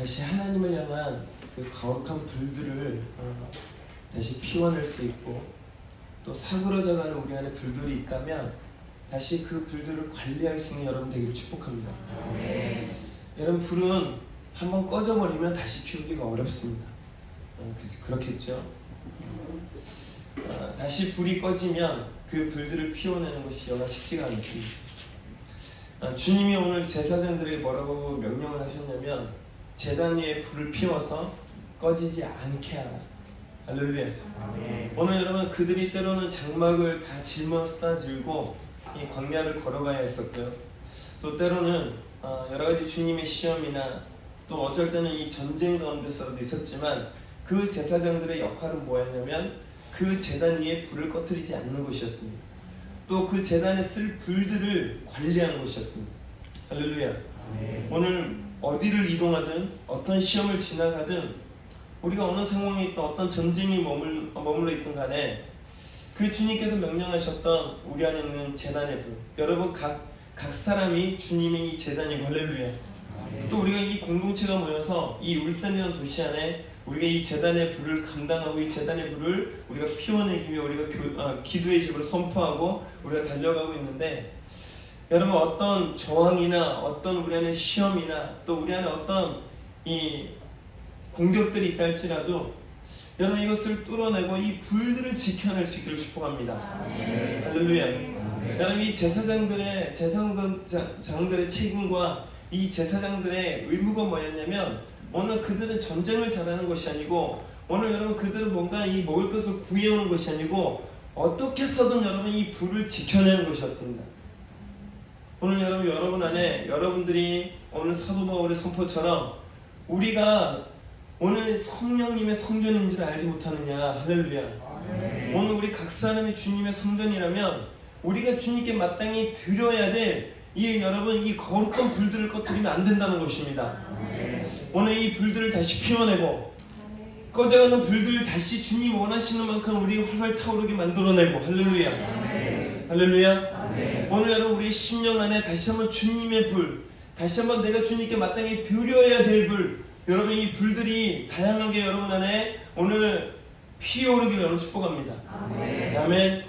다시 하나님을 향한 그 거룩한 불들을 다시 피워낼 수 있고, 또 사그러져가는 우리 안에 불들이 있다면 다시 그 불들을 관리할 수 있는 여러분 되기를 축복합니다. 여러분, 불은 한번 꺼져버리면 다시 피우기가 어렵습니다. 그렇겠죠? 다시 불이 꺼지면 그 불들을 피워내는 것이 여간 쉽지가 않습니다. 주님이 오늘 제사장들에게 뭐라고 명령을 하셨냐면, 제단 위에 불을 피워서 꺼지지 않게 하라. 할렐루야. 오늘 여러분, 그들이 때로는 장막을 다 짊어다 들고 이 광야를 걸어가야 했었고요. 또 때로는 여러 가지 주님의 시험이나 또 어쩔 때는 이 전쟁 가운데서도 있었지만, 그 제사장들의 역할은 뭐였냐면 그 제단 위에 불을 꺼뜨리지 않는 것이었습니다. 또 그 제단에 쓸 불들을 관리하는 것이었습니다. 할렐루야. 오늘 어디를 이동하든 어떤 시험을 지나가든 우리가 어느 상황에 있든 어떤 전쟁이 머물러 있든 간에 그 주님께서 명령하셨던 우리 안에 있는 제단의 불, 여러분 각 사람이 주님의 이 제단이고, 할렐루야. 또 우리가 이 공동체가 모여서 이 울산이라는 도시 안에 우리가 이 제단의 불을 감당하고 이 제단의 불을 우리가 피워내기 위해 우리가 기도의 집을 선포하고 우리가 달려가고 있는데, 여러분 어떤 저항이나 어떤 우리 안에 시험이나 또 우리 안에 어떤 이 공격들이 있다 할지라도 여러분 이것을 뚫어내고 이 불들을 지켜낼 수 있기를 축복합니다. 할렐루야. 여러분 이 제사장들의 책임과 이 제사장들의 의무가 뭐였냐면, 오늘 그들은 전쟁을 잘하는 것이 아니고, 오늘 여러분 그들은 뭔가 이 먹을 것을 구해오는 것이 아니고 어떻게 해서든 여러분 이 불을 지켜내는 것이었습니다. 오늘 여러분 안에 여러분들이 오늘 사도 바울의 선포처럼 우리가 오늘 성령님의 성전인 줄 알지 못하느냐. 할렐루야. 오늘 우리 각 사람이 주님의 성전이라면 우리가 주님께 마땅히 드려야 될 여러분 이 거룩한 불들을 꺼뜨리면 안 된다는 것입니다. 오늘 이 불들을 다시 피워내고 꺼져가는 불들을 다시 주님 원하시는 만큼 우리 활활 타오르게 만들어내고, 할렐루야. 할렐루야. 오늘 여러분 우리의 심령 안에 다시 한번 주님의 불, 다시 한번 내가 주님께 마땅히 드려야 될 불, 여러분 이 불들이 다양하게 여러분 안에 오늘 피어오르기를 여러분 축복합니다. 아멘.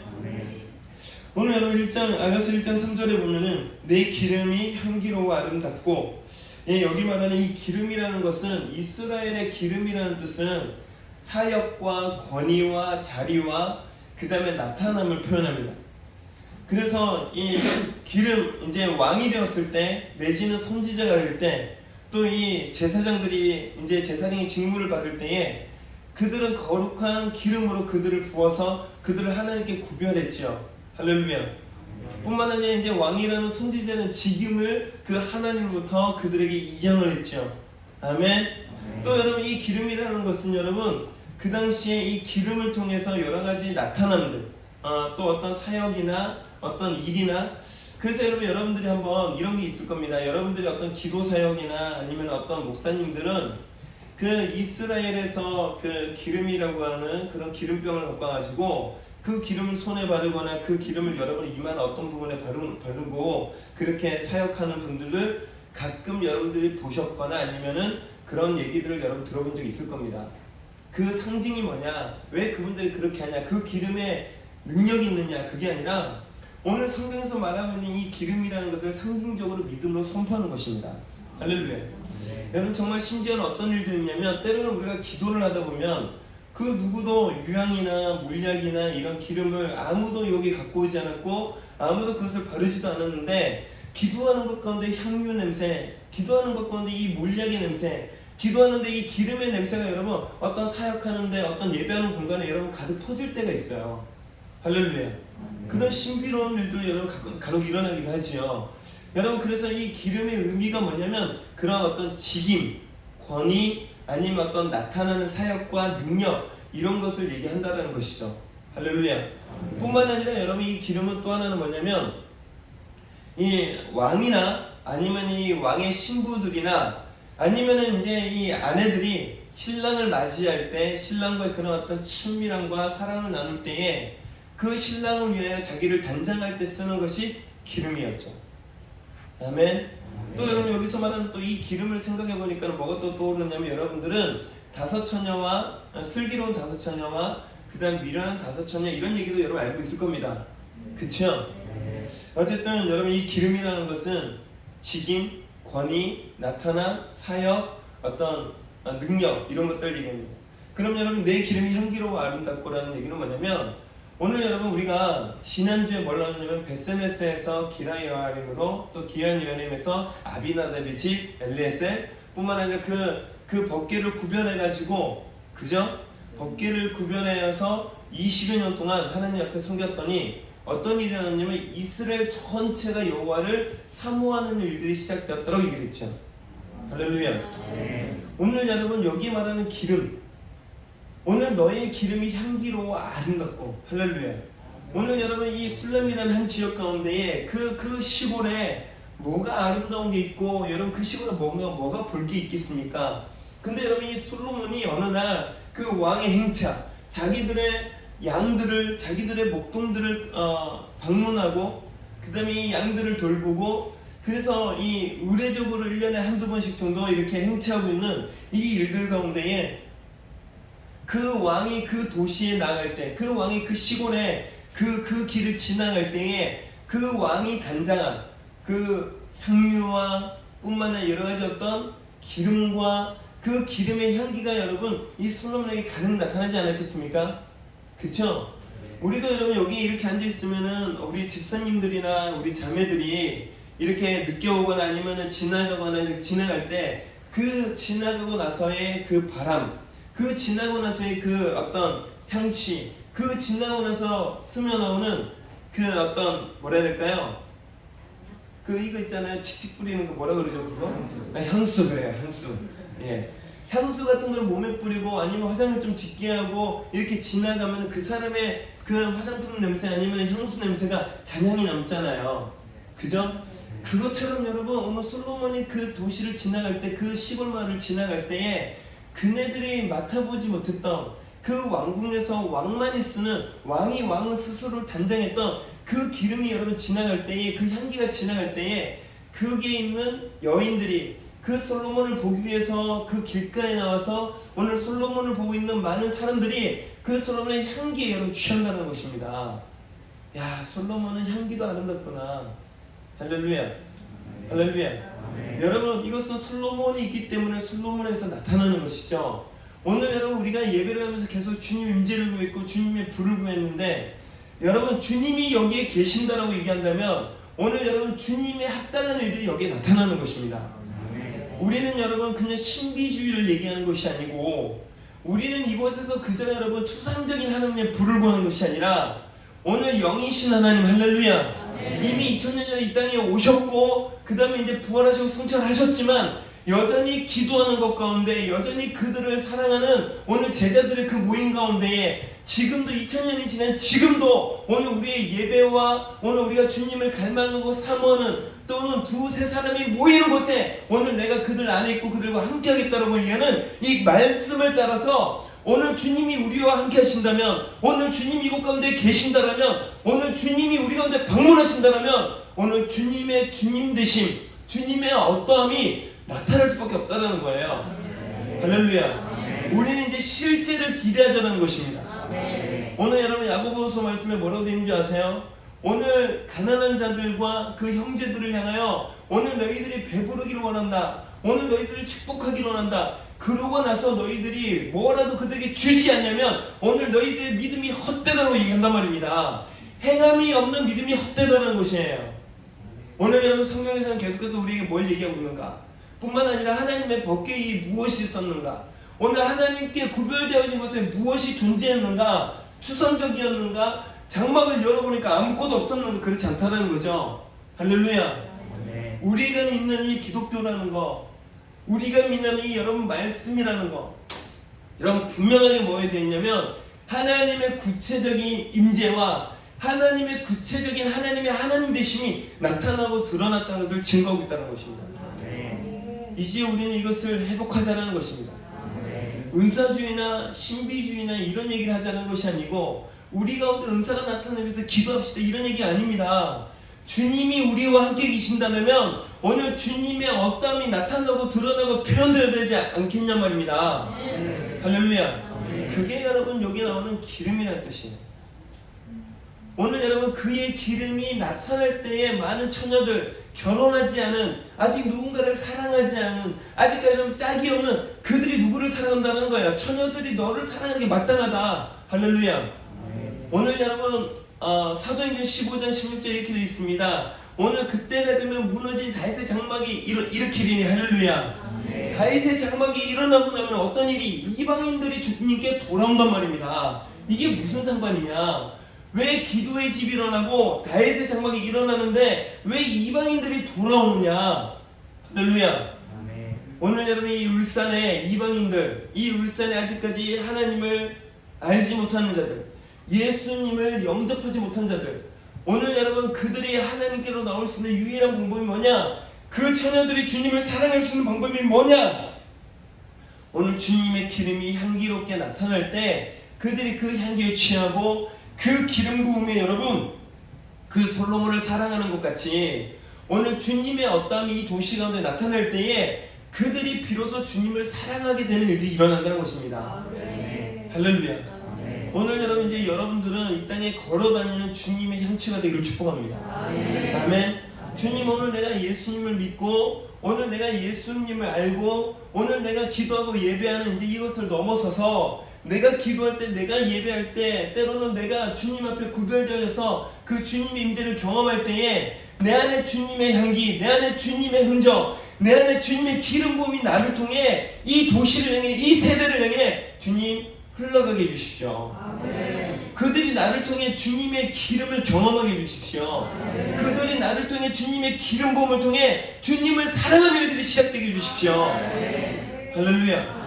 오늘 여러분 아가서 1장 3절에 보면은 내 기름이 향기로워 아름답고, 여기 말하는 이 기름이라는 것은, 이스라엘의 기름이라는 뜻은 사역과 권위와 자리와 그 다음에 나타남을 표현합니다. 그래서 이 기름, 이제 왕이 되었을 때 내지는 선지자가 될 때, 또 이 제사장들이 이제 제사장의 직무를 받을 때에 그들은 거룩한 기름으로 그들을 부어서 그들을 하나님께 구별했죠. 할렐루야. 뿐만 아니라 이제 왕이라는 선지자는 직임을 그 하나님으로부터 그들에게 이양을 했죠. 아멘. 또 여러분 이 기름이라는 것은 여러분 그 당시에 이 기름을 통해서 여러 가지 나타남들, 또 어떤 사역이나 어떤 일이나, 그래서 여러분들이 한번 이런 게 있을 겁니다. 여러분들이 어떤 기도 사역이나 아니면 어떤 목사님들은 그 이스라엘에서 그 기름이라고 하는 그런 기름병을 갖고 가지고 그 기름을 손에 바르거나 그 기름을 여러분 이만 어떤 부분에 바르고 그렇게 사역하는 분들을 가끔 여러분들이 보셨거나 아니면은 그런 얘기들을 여러분 들어본 적이 있을 겁니다. 그 상징이 뭐냐, 왜 그분들이 그렇게 하냐, 그 기름에 능력이 있느냐, 그게 아니라 오늘 성경에서 말하고 있는 이 기름이라는 것을 상징적으로 믿음으로 선포하는 것입니다. 할렐루야. 여러분 정말 심지어는 어떤 일도 있냐면, 때로는 우리가 기도를 하다 보면 그 누구도 유향이나 물약이나 이런 기름을 아무도 여기 갖고 오지 않았고 아무도 그것을 바르지도 않았는데, 기도하는 것 가운데 향유 냄새, 기도하는 것 가운데 이 물약의 냄새, 기도하는데 이 기름의 냄새가 여러분 어떤 사역하는데 어떤 예배하는 공간에 여러분 가득 퍼질 때가 있어요. 할렐루야. 그런 신비로운 일들이 여러분 간혹 일어나기도 하지요. 여러분 그래서 이 기름의 의미가 뭐냐면 그런 어떤 직임, 권위, 아니면 어떤 나타나는 사역과 능력, 이런 것을 얘기한다는 것이죠. 할렐루야. 뿐만 아니라 여러분 이 기름은 또 하나는 뭐냐면, 이 왕이나 아니면 이 왕의 신부들이나 아니면은 이제 이 아내들이 신랑을 맞이할 때 신랑과의 그런 어떤 친밀함과 사랑을 나눌 때에 그 신랑을 위하여 자기를 단장할 때 쓰는 것이 기름이었죠. 아멘. 또 여러분 여기서 말하는 또 이 기름을 생각해 보니까 뭐가 또 떠오르냐면 여러분들은 다섯 처녀와 슬기로운 다섯 처녀와 그 다음 미련한 다섯 처녀 이런 얘기도 여러분 알고 있을 겁니다. 그쵸? 어쨌든 여러분 이 기름이라는 것은 직임, 권위, 나타남, 사역, 어떤 능력 이런 것들 얘기합니다. 그럼 여러분 내 기름이 향기로워 아름답고라는 얘기는 뭐냐면 오늘 여러분 우리가 지난주에 뭘 나눴냐면 베세메스에서 기라 여아림으로 또 기란 여아림에서 아비나답의 집 엘리에셀 뿐만 아니라 그 법궤를 구별해가지고 그죠? 법궤를 구별해서 20여 년 동안 하나님 앞에 섬겼더니 어떤 일이 일어났냐면 이스라엘 전체가 여호와를 사모하는 일들이 시작되었다고 얘기를 했죠. 할렐루야. 오늘 여러분 여기 말하는 기름 오늘 너의 기름이 향기로워 아름답고 할렐루야. 오늘 여러분 이 술렘이라는 한 지역 가운데에 그 시골에 뭐가 아름다운 게 있고 여러분 그 시골에 뭐가 볼 게 있겠습니까? 근데 여러분 이 솔로몬이 어느 날 그 왕의 행차 자기들의 양들을 자기들의 목동들을 방문하고 그 다음에 이 양들을 돌보고 그래서 이 의례적으로 1년에 한두 번씩 정도 이렇게 행차하고 있는 이 일들 가운데에 그 왕이 그 도시에 나갈 때 그 왕이 그 시골에 그 길을 지나갈 때에 그 왕이 단장한 그 향유와 뿐만 아니라 여러 가지 어떤 기름과 그 기름의 향기가 여러분 이 솔로몬에게 가득 나타나지 않았겠습니까? 그쵸? 우리도 여러분 여기 이렇게 앉아있으면은 우리 집사님들이나 우리 자매들이 이렇게 늦게 오거나 아니면은 지나가거나 이렇게 지나갈 때 그 지나가고 나서의 그 바람 그 지나고 나서의 그 어떤 향취 그 지나고 나서 스며나오는 그 어떤 뭐라 해야 될까요? 그 이거 있잖아요 칙칙 뿌리는 거 뭐라 그러죠 그거? 향수 그래요 향수. 예. 향수 같은 걸 몸에 뿌리고 아니면 화장을 좀 짙게 하고 이렇게 지나가면 그 사람의 그 화장품 냄새 아니면 향수 냄새가 잔향이 남잖아요. 그죠? 그것처럼 여러분 오늘 솔로몬이 그 도시를 지나갈 때 그 시골 마을을 지나갈 때에 그네들이 맡아보지 못했던 그 왕궁에서 왕만이 쓰는 왕을 스스로 단장했던 그 기름이 여러분 지나갈 때에 그 향기가 지나갈 때에 거기에 있는 여인들이 그 솔로몬을 보기 위해서 그 길가에 나와서 오늘 솔로몬을 보고 있는 많은 사람들이 그 솔로몬의 향기에 여러분 취한다는 것입니다. 야 솔로몬은 향기도 아름답구나. 할렐루야. 할렐루야. 여러분 이것은 솔로몬이 있기 때문에 솔로몬에서 나타나는 것이죠. 오늘 여러분 우리가 예배를 하면서 계속 주님 임재를 구했고 주님의 불을 구했는데 여러분 주님이 여기에 계신다라고 얘기한다면 오늘 여러분 주님의 합당한 일들이 여기에 나타나는 것입니다. 우리는 여러분 그냥 신비주의를 얘기하는 것이 아니고 우리는 이곳에서 그저 여러분 추상적인 하나님의 불을 구하는 것이 아니라 오늘 영이신 하나님 할렐루야. 이미 2000년 전에 이 땅에 오셨고 그 다음에 이제 부활하시고 승천하셨지만 여전히 기도하는 것 가운데 여전히 그들을 사랑하는 오늘 제자들의 그 모임 가운데에 지금도 2000년이 지난 지금도 오늘 우리의 예배와 오늘 우리가 주님을 갈망하고 사모하는 또는 두세 사람이 모이는 곳에 오늘 내가 그들 안에 있고 그들과 함께 하겠다라고 얘기하는 이 말씀을 따라서 오늘 주님이 우리와 함께 하신다면 오늘 주님이 이곳 가운데 계신다라면 오늘 주님이 우리 가운데 방문하신다라면 오늘 주님의 주님 되심 주님의 어떠함이 나타날 수밖에 없다는 거예요. 할렐루야. 우리는 이제 실제를 기대하자는 것입니다. 오늘 여러분 야고보서 말씀에 뭐라고 되어 있는지 아세요? 오늘 가난한 자들과 그 형제들을 향하여 오늘 너희들이 배부르기를 원한다. 오늘 너희들을 축복하기를 원한다. 그러고 나서 너희들이 뭐라도 그들에게 주지 않냐면 오늘 너희들의 믿음이 헛되다고 얘기한단 말입니다. 행함이 없는 믿음이 헛되다는 것이에요. 오늘 여러분 성경에서는 계속해서 우리에게 뭘 얘기하고 있는가? 뿐만 아니라 하나님의 법궤에 무엇이 있었는가? 오늘 하나님께 구별되어진 것에 무엇이 존재했는가? 추상적이었는가? 장막을 열어보니까 아무것도 없었는가? 그렇지 않다는 거죠. 할렐루야. 우리가 믿는 이 기독교라는 거, 우리가 믿는 이 여러분 말씀이라는 거, 여러분 분명하게 뭐에 되어 있냐면 하나님의 구체적인 임재와 하나님의 구체적인 하나님의 하나님 되심이 나타나고 드러났다는 것을 증거하고 있다는 것입니다. 이제 우리는 이것을 회복하자는 것입니다. 은사주의나 신비주의나 이런 얘기를 하자는 것이 아니고 우리 가운데 은사가 나타나면서 기도합시다 이런 얘기 아닙니다. 주님이 우리와 함께 계신다면 오늘 주님의 어떠함이 나타나고 드러나고 표현되어야 되지 않겠냐 말입니다. 할렐루야. 그게 여러분 여기 나오는 기름이라는 뜻이에요. 오늘 여러분 그의 기름이 나타날 때에 많은 처녀들, 결혼하지 않은, 아직 누군가를 사랑하지 않은, 아직까지 여러분 짝이 없는 그들이 누구를 사랑한다는 거예요. 처녀들이 너를 사랑하는 게 마땅하다. 할렐루야. 오늘 여러분 사도행전 15장 16절 이렇게 되어 있습니다. 오늘 그때가 되면 무너진 다윗의 장막이 일으키리니. 할렐루야. 다윗의 장막이 일어나고 나면 어떤 일이? 이방인들이 주님께 돌아온단 말입니다. 이게 무슨 상관이냐? 왜 기도의 집이 일어나고 다윗의 장막이 일어나는데 왜 이방인들이 돌아오느냐? 할렐루야. 오늘 여러분 이 울산에 이방인들, 이 울산에 아직까지 하나님을 알지 못하는 자들, 예수님을 영접하지 못한 자들, 오늘 여러분 그들이 하나님께로 나올 수 있는 유일한 방법이 뭐냐? 그 처녀들이 주님을 사랑할 수 있는 방법이 뭐냐? 오늘 주님의 기름이 향기롭게 나타날 때 그들이 그 향기에 취하고 그 기름 부음에 여러분 그 솔로몬을 사랑하는 것 같이 오늘 주님의 어떠함이 이 도시 가운데 나타날 때에 그들이 비로소 주님을 사랑하게 되는 일들이 일어난다는 것입니다. 할렐루야. 오늘 여러분 이제 여러분들은 이 땅에 걸어다니는 주님의 향취가 되기를 축복합니다. 아멘. 주님, 오늘 내가 예수님을 믿고 오늘 내가 예수님을 알고 오늘 내가 기도하고 예배하는 이제 이것을 넘어서서 내가 기도할 때, 내가 예배할 때, 때로는 내가 주님 앞에 구별되어서 그 주님의 임재를 경험할 때에 내 안에 주님의 향기, 내 안에 주님의 흔적, 내 안에 주님의 기름 부음이 나를 통해 이 도시를 향해, 이 세대를 향해 주님 흘러가게 해주십시오. 그들이 나를 통해 주님의 기름을 경험하게 해주십시오. 그들이 나를 통해 주님의 기름 부음을 통해 주님을 사랑하는 일들이 시작되게 해주십시오. 할렐루야.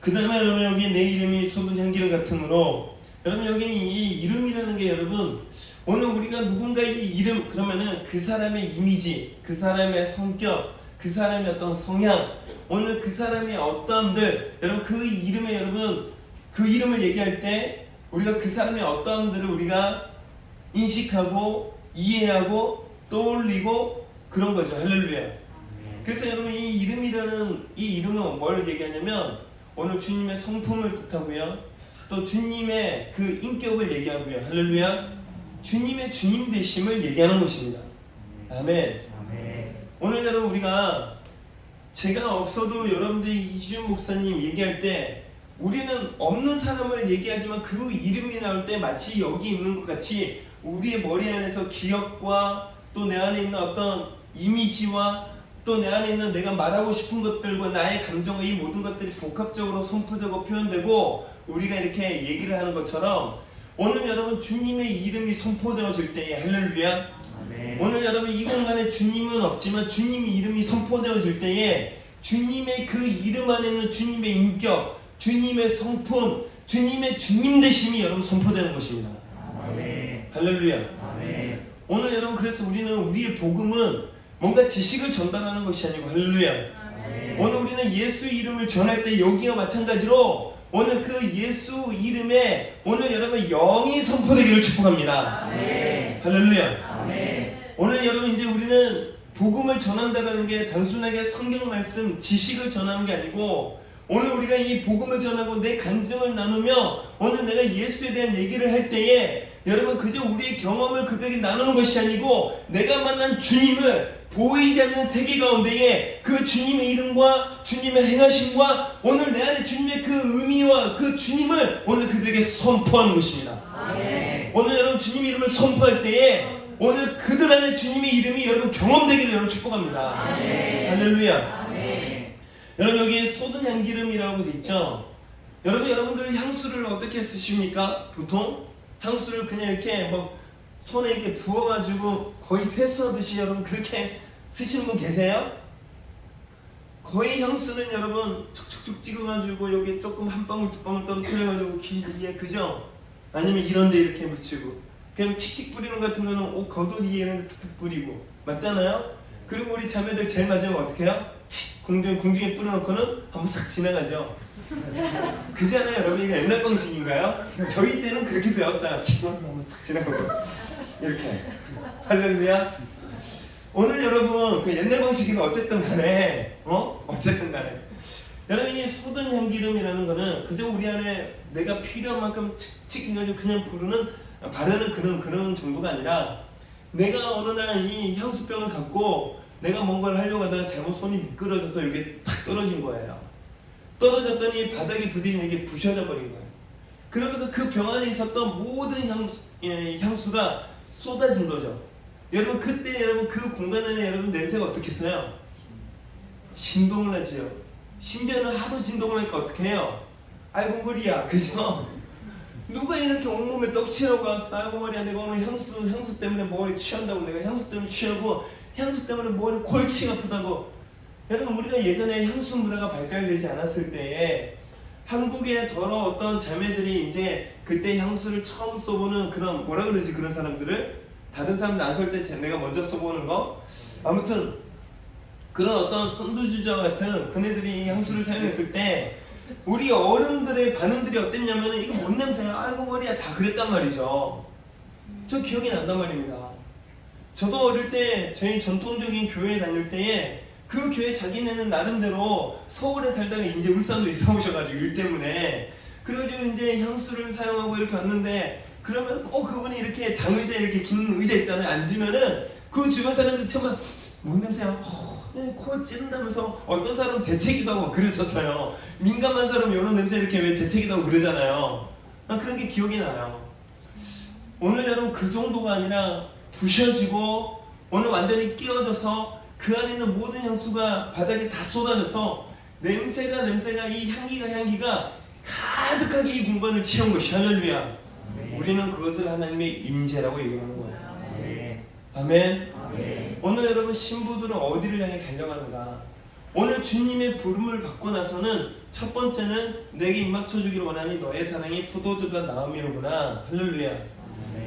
그 다음에 여러분 여기 내 이름이 쏟은 향기름 같으므로, 여러분 여기 이 이름이라는 게 여러분 오늘 우리가 누군가의 이름 그러면은 그 사람의 이미지, 그 사람의 성격, 그 사람의 어떤 성향, 오늘 그 사람의 어떠함들, 여러분 그 이름에 여러분 그 이름을 얘기할 때 우리가 그 사람의 어떠함들을 우리가 인식하고 이해하고 떠올리고 그런 거죠. 할렐루야. 그래서 여러분 이 이름이라는 이 이름은 뭘 얘기하냐면 오늘 주님의 성품을 뜻하고요, 또 주님의 그 인격을 얘기하고요. 할렐루야. 주님의 주님 되심을 얘기하는 것입니다. 아멘. 오늘 여러분 우리가 제가 없어도 여러분들이 이지훈 목사님 얘기할 때 우리는 없는 사람을 얘기하지만 그 이름이 나올 때 마치 여기 있는 것 같이 우리의 머리 안에서 기억과 또 내 안에 있는 어떤 이미지와 또 내 안에 있는 내가 말하고 싶은 것들과 나의 감정과 이 모든 것들이 복합적으로 선포되고 표현되고 우리가 이렇게 얘기를 하는 것처럼 오늘 여러분 주님의 이름이 선포되어질 때에 할렐루야. 오늘 여러분 이 공간에 주님은 없지만 주님의 이름이 선포되어질 때에 주님의 그 이름 안에 있는 주님의 인격, 주님의 성품, 주님의 주님 되심이 여러분 선포되는 것입니다. 할렐루야. 오늘 여러분 그래서 우리는 우리의 복음은 뭔가 지식을 전달하는 것이 아니고 할렐루야. 오늘 우리는 예수 이름을 전할 때 여기와 마찬가지로 오늘 그 예수 이름에 오늘 여러분 영이 선포되기를 축복합니다. 할렐루야. 오늘 여러분 이제 우리는 복음을 전한다는 게 단순하게 성경 말씀 지식을 전하는 게 아니고 오늘 우리가 이 복음을 전하고 내 간증을 나누며 오늘 내가 예수에 대한 얘기를 할 때에 여러분 그저 우리의 경험을 그들에게 나누는 것이 아니고 내가 만난 주님을 보이지 않는 세계 가운데에 그 주님의 이름과 주님의 행하심과 오늘 내 안에 주님의 그 의미와 그 주님을 오늘 그들에게 선포하는 것입니다. 오늘 여러분 주님 이름을 선포할 때에 오늘 그들 안에 주님의 이름이 여러분 경험되기를 여러분 축복합니다. 할렐루야. 여러분 여기에 쏟은 향기름이라고 되어 있죠. 여러분들 향수를 어떻게 쓰십니까? 보통 향수를 그냥 이렇게 막 손에 이렇게 부어가지고 거의 세수하듯이 여러분 그렇게 쓰시는 분 계세요? 거의 향수는 여러분 툭툭툭 찍어가지고 여기 조금 한 방울 두 방울 떨어뜨려가지고 귀 위에, 그죠? 아니면 이런데 이렇게 묻히고 그냥 칙칙 뿌리는 같은 거는 옷 겉옷 위에는 툭툭 뿌리고 맞잖아요? 그리고 우리 자매들 제일 마지막에 어떻게 해요? 칙! 공중에 뿌려놓고는 한번 싹 지나가죠. 그잖아요 여러분. 이거 옛날 방식인가요? 저희 때는 그렇게 배웠어요. 지금 한번 싹 지나가고 이렇게. 할렐루야. 오늘 여러분 그 옛날 방식이면 어쨌든 간에 어쨌든 간에 여러분 이 쏟은 향기름이라는 거는 그저 우리 안에 내가 필요한 만큼 칙칙 그냥 바르는 그런 정도가 아니라 내가 어느 날 이 향수병을 갖고 내가 뭔가를 하려고 하다가 잘못 손이 미끄러져서 이게 탁 떨어진 거예요. 떨어졌더니 바닥에 부딪히면 이게 부셔져 버린 거예요. 그러면서 그 병 안에 있었던 모든 향수가 쏟아진 거죠. 여러분 그때 여러분 그 공간 안에 여러분 냄새가 어떻겠어요? 진동을 하지요. 심지어는 하도 진동을 하니까 어떻게 해요? 아이고 머리야, 그죠? 누가 이렇게 온몸에 떡칠하고 왔어? 아이고 머리야, 내가 오늘 향수 때문에 머리 취한다고, 내가 향수 때문에 취하고 향수 때문에 머리 골치가 아프다고. 여러분 우리가 예전에 향수 문화가 발달되지 않았을 때에 한국의 어떤 자매들이 이제 그때 향수를 처음 써보는 그런 뭐라 그러지 그런 사람들을 다른 사람들 안 쓸 때 내가 먼저 써보는 거. 아무튼 그런 어떤 선두주자 같은 그네들이 향수를 사용했을 때 우리 어른들의 반응들이 어땠냐면 이거 뭔 냄새야? 아이고 머리야, 다 그랬단 말이죠. 저 기억이 난단 말입니다. 저도 어릴 때 저희 전통적인 교회에 다닐 때에 그 교회 자기네는 나름대로 서울에 살다가 이제 울산으로 이사 오셔가지고 일 때문에 그래가지고 이제 향수를 사용하고 이렇게 왔는데 그러면 꼭 그분이 이렇게 장의자 이렇게 긴 의자 있잖아요. 앉으면은 그 주변 사람들 처음 뭔 냄새야? 코 찌른다면서 어떤 사람은 재채기도 하고 그랬었어요. 민감한 사람은 이런 냄새 이렇게 왜 재채기도 하고 그러잖아요. 그런 게 기억이 나요. 오늘 여러분 그 정도가 아니라 부셔지고 오늘 완전히 끼워져서 그 안에 있는 모든 향수가 바닥에 다 쏟아져서 냄새가 이 향기가 가득하게 이 공간을 채운 것이 할렐루야. 우리는 그것을 하나님의 임재라고 얘기하는 거예요. 아멘. 오늘 여러분 신부들은 어디를 향해 달려가는가? 오늘 주님의 부름을 받고 나서는 첫 번째는 내게 입 맞춰주기를 원하니 너의 사랑이 포도주가 나음이로구나. 할렐루야.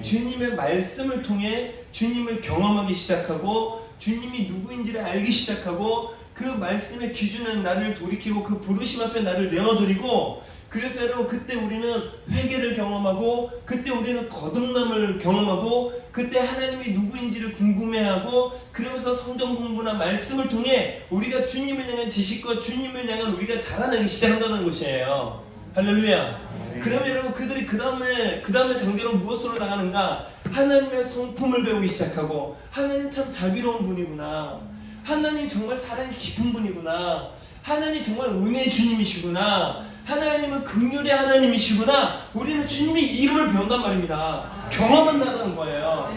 주님의 말씀을 통해 주님을 경험하기 시작하고 주님이 누구인지를 알기 시작하고 그 말씀의 기준에 나를 돌이키고 그 부르심 앞에 나를 내어드리고, 그래서 여러분 그때 우리는 회개를 경험하고 그때 우리는 거듭남을 경험하고 그때 하나님이 누구인지를 궁금해하고 그러면서 성경 공부나 말씀을 통해 우리가 주님을 향한 지식과 주님을 향한 우리가 자라나기 시작한다는 것이에요. 할렐루야. 그러면 여러분 그들이 그 다음에 단계로 무엇으로 나가는가? 하나님의 성품을 배우기 시작하고 하나님 참 자비로운 분이구나, 하나님 정말 사랑이 깊은 분이구나, 하나님 정말 은혜의 주님이시구나, 하나님은 긍휼의 하나님이시구나. 우리는 주님의 이름을 배운단 말입니다. 경험한다는 거예요.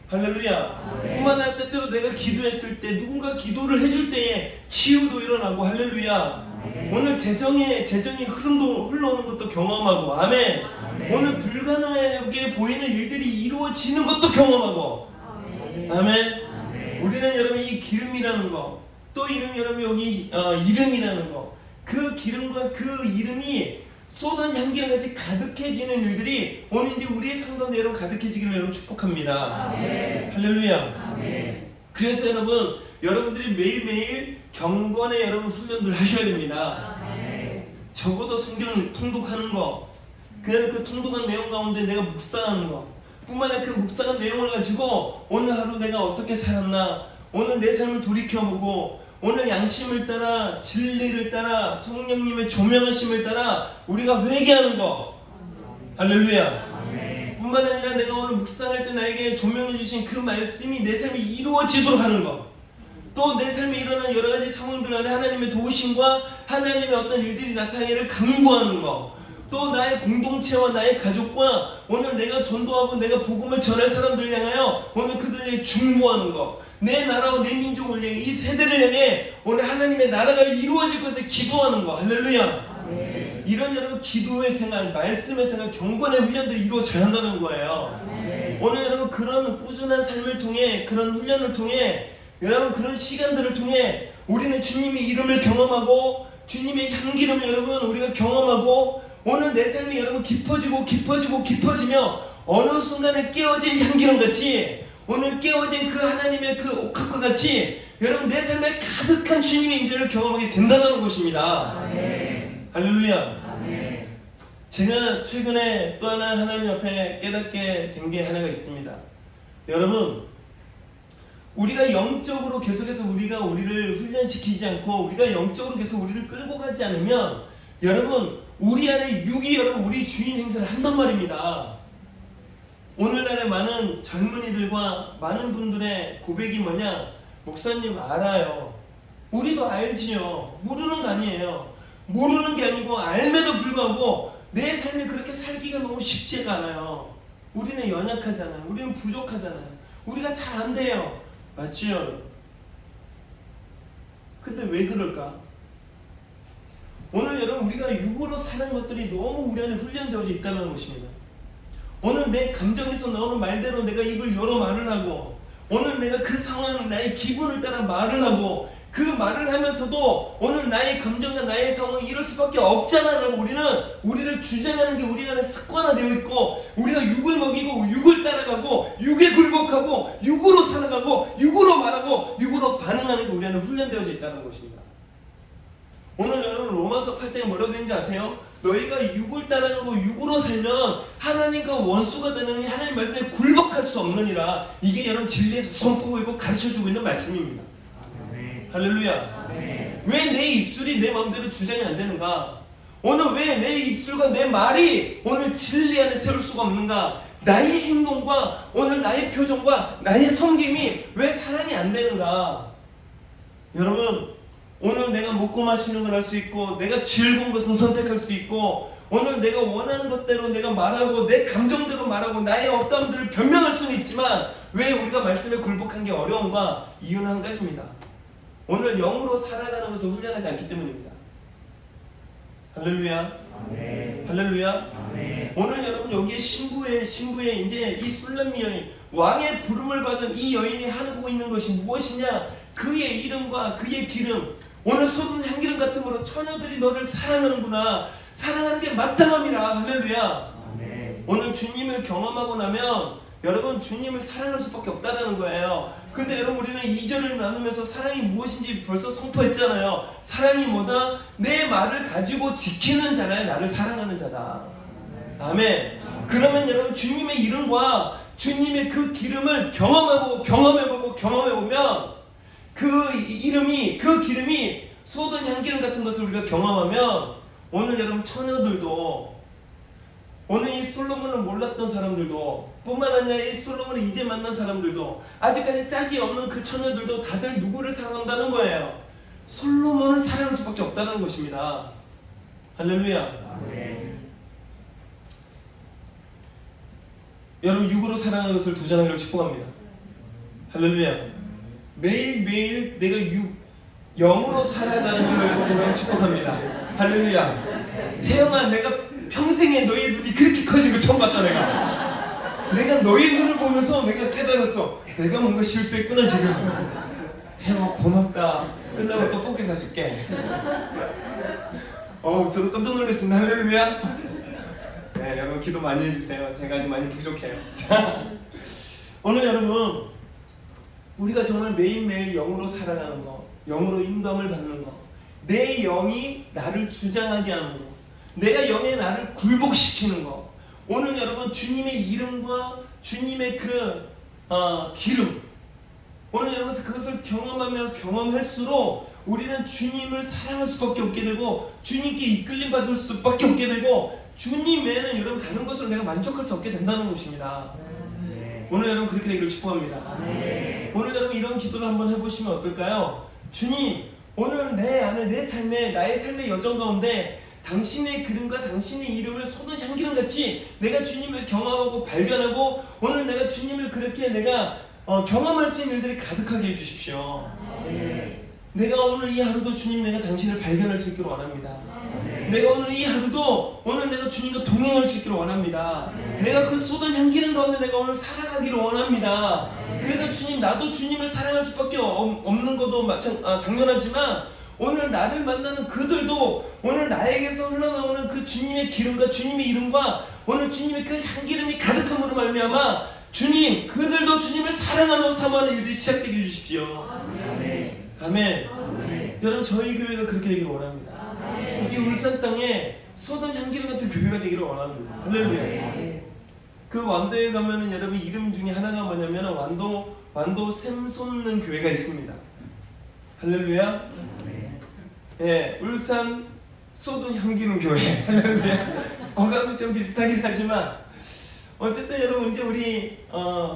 할렐루야. 뿐만 아니라 때때로 내가 기도했을 때 누군가 기도를 해줄 때에 치유도 일어나고 할렐루야. 오늘 재정의 흐름도 흘러오는 것도 경험하고 아멘. 오늘 불가능하게 보이는 일들이 이루어지는 것도 경험하고 아멘. 우리는 여러분 이 기름이라는 거, 또 이름 여러분 여기 이름이라는 거, 그 기름과 그 이름이 쏟은 향기를 같이 가득해지는 일들이 오늘 이제 우리의 삶 가운데 여러분 가득해지기를 여러분 축복합니다. 아멘. 할렐루야. 아멘. 그래서 여러분들이 매일매일 경건의 여러분 훈련들 하셔야 됩니다. 아멘. 적어도 성경을 통독하는 거, 그다음에 그 통독한 내용 가운데 내가 묵상하는 거, 뿐만 아니라 그 묵상한 내용을 가지고 오늘 하루 내가 어떻게 살았나, 오늘 내 삶을 돌이켜보고 오늘 양심을 따라 진리를 따라 성령님의 조명하심을 따라 우리가 회개하는 거. 할렐루야. 뿐만 아니라 내가 오늘 묵상할 때 나에게 조명해 주신 그 말씀이 내 삶에 이루어지도록 하는 거. 또 내 삶에 일어난 여러 가지 상황들 안에 하나님의 도우심과 하나님의 어떤 일들이 나타나기를 간구하는 거. 또 나의 공동체와 나의 가족과 오늘 내가 전도하고 내가 복음을 전할 사람들을 향하여 오늘 그들에게 중보하는 거, 내 나라와 내 민족을 향해 이 세대를 향해 오늘 하나님의 나라가 이루어질 것을 기도하는 거. 할렐루야. 네. 이런 여러분 기도의 생활, 말씀의 생활, 경건의 훈련들이 이루어져야 한다는 거예요. 네. 오늘 여러분 그런 꾸준한 삶을 통해, 그런 훈련을 통해, 여러분 그런 시간들을 통해 우리는 주님의 이름을 경험하고 주님의 향기름을 여러분 우리가 경험하고 오늘 내 삶이 여러분 깊어지며 어느 순간에 깨어진 향기름 같이 오늘 깨어진 그 하나님의 그 옥합과 같이 여러분 내 삶에 가득한 주님의 임재를 경험하게 된다는 것입니다. 아멘. 할렐루야. 아멘. 제가 최근에 또 하나 하나님 앞에 깨닫게 된 게 하나가 있습니다. 여러분, 우리가 영적으로 계속해서 우리가 우리를 훈련시키지 않고 우리가 영적으로 계속 우리를 끌고 가지 않으면 여러분 우리 안에 육이 여러분 우리 주인 행세를 한단 말입니다. 오늘날의 많은 젊은이들과 많은 분들의 고백이 뭐냐? 목사님 알아요. 우리도 알지요. 모르는 거 아니에요. 모르는 게 아니고 알매도 불구하고 내 삶이 그렇게 살기가 너무 쉽지가 않아요. 우리는 연약하잖아요. 우리는 부족하잖아요. 우리가 잘 안 돼요. 맞지요? 근데 왜 그럴까? 오늘 여러분 우리가 육으로 사는 것들이 너무 우리 안에 훈련되어져 있다는 것입니다. 오늘 내 감정에서 나오는 말대로 내가 입을 열어 말을 하고 오늘 내가 그 상황 나의 기분을 따라 말을 하고 그 말을 하면서도 오늘 나의 감정과 나의 상황이 이럴 수밖에 없잖아라고 우리를 주장하는 게 우리 안에 습관화되어 있고 우리가 육을 먹이고 육을 따라가고 육에 굴복하고 육으로 살아가고 육으로 말하고 육으로 반응하는 게 우리 안에 훈련되어져 있다는 것입니다. 오늘 여러분 로마서 8장에 뭐라고 되는지 아세요? 너희가 육을 따라가고 육으로 살면 하나님과 원수가 되느니 하나님 말씀에 굴복할 수 없느니라. 이게 여러분 진리에서 선포하고 있고 가르쳐주고 있는 말씀입니다. 아멘. 할렐루야. 아멘. 왜 내 입술이 내 마음대로 주장이 안 되는가? 오늘 왜 내 입술과 내 말이 오늘 진리 안에 세울 수가 없는가? 나의 행동과 오늘 나의 표정과 나의 섬김이 왜 사랑이 안 되는가? 여러분 오늘 내가 먹고 마시는 걸 할 수 있고 내가 즐거운 것은 선택할 수 있고 오늘 내가 원하는 것대로 내가 말하고 내 감정대로 말하고 나의 업담들을 변명할 수는 있지만 왜 우리가 말씀에 굴복한 게 어려운가? 이유는 한 가지입니다. 오늘 영으로 살아가는 것을 훈련하지 않기 때문입니다. 할렐루야. 아멘. 할렐루야. 아멘. 오늘 여러분 여기에 신부에 이제 이 술람미 여인 왕의 부름을 받은 이 여인이 하고 있는 것이 무엇이냐? 그의 이름과 그의 기름 오늘 쏟은 향기름 같으므로 처녀들이 너를 사랑하는구나. 사랑하는 게 마땅함이라. 할렐루야. 아멘. 오늘 주님을 경험하고 나면 여러분 주님을 사랑할 수밖에 없다는 거예요. 근데 여러분 우리는 2절을 나누면서 사랑이 무엇인지 벌써 선포했잖아요. 사랑이 뭐다? 내 말을 가지고 지키는 자라 나를 사랑하는 자다. 아멘. 그러면 여러분 주님의 이름과 주님의 그 기름을 경험해보면 그 이름이 그 기름이 쏟은 향기름 같은 것을 우리가 경험하면 오늘 여러분 처녀들도 오늘 이 솔로몬을 몰랐던 사람들도 뿐만 아니라 이 솔로몬을 이제 만난 사람들도 아직까지 짝이 없는 그 처녀들도 다들 누구를 사랑한다는 거예요? 솔로몬을 사랑할 수밖에 없다는 것입니다. 할렐루야. 아멘. 여러분 육으로 사랑하는 것을 도전하기를 축복합니다. 할렐루야. 매일매일 내가 영으로 살아가는 걸 보고 축복합니다. 할렐루야. 태영아 내가 평생에 너의 눈이 그렇게 커진 거 처음 봤다. 내가 너의 눈을 보면서 내가 깨달았어. 내가 뭔가 실수했구나 지금. 태영아 고맙다. 끝나고 떡볶이 사줄게. 저도 깜짝 놀랐습니다. 할렐루야. 네, 여러분 기도 많이 해주세요. 제가 아직 많이 부족해요. 자, 오늘 여러분 우리가 정말 매일매일 영으로 살아가는 거, 영으로 인도함을 받는 거, 내 영이 나를 주장하게 하는 거, 내가 영의 나를 굴복시키는 거. 오늘 여러분 주님의 이름과 주님의 그 기름, 오늘 여러분 그것을 경험할수록 우리는 주님을 사랑할 수밖에 없게 되고 주님께 이끌림 받을 수밖에 없게 되고 주님 외에는 여러분 다른 것으로 내가 만족할 수 없게 된다는 것입니다. 오늘 여러분 그렇게 되기를 축복합니다. 오늘 여러분 이런 기도를 한번 해보시면 어떨까요? 주님, 오늘 내 안에 나의 삶의 여정 가운데 당신의 그림과 당신의 이름을 쏟은 향기름같이 내가 주님을 경험하고 발견하고 오늘 내가 주님을 그렇게 내가 경험할 수 있는 일들이 가득하게 해주십시오. 내가 오늘 이 하루도 주님 내가 당신을 발견할 수 있기를 원합니다. 내가 오늘 이 하루도 오늘 내가 주님과 동행할 수 있기를 원합니다. 내가 그 쏟은 향기름 가운데 내가 오늘 살아가기를 원합니다. 그래서 주님 나도 주님을 사랑할 수밖에 없는 것도 당연하지만 오늘 나를 만나는 그들도 오늘 나에게서 흘러나오는 그 주님의 기름과 주님의 이름과 오늘 주님의 그 향기름이 가득함으로 말미암아 주님, 그들도 주님을 사랑하고 사모하는 일들이 시작되게 해주십시오. 아멘. 아멘. 아멘. 여러분, 저희 교회가 그렇게 되기를 원합니다. 이 울산 땅에 소돔 향기름 같은 교회가 되기를 원합니다. 할렐루야. 그 완도에 가면은 여러분 이름 중에 하나가 뭐냐면 완도 샘 솟는 교회가 있습니다. 할렐루야. 예, 울산 소돔 향기름 교회. 할렐루야. 어감이 좀 비슷하긴 하지만 어쨌든 여러분 이제 우리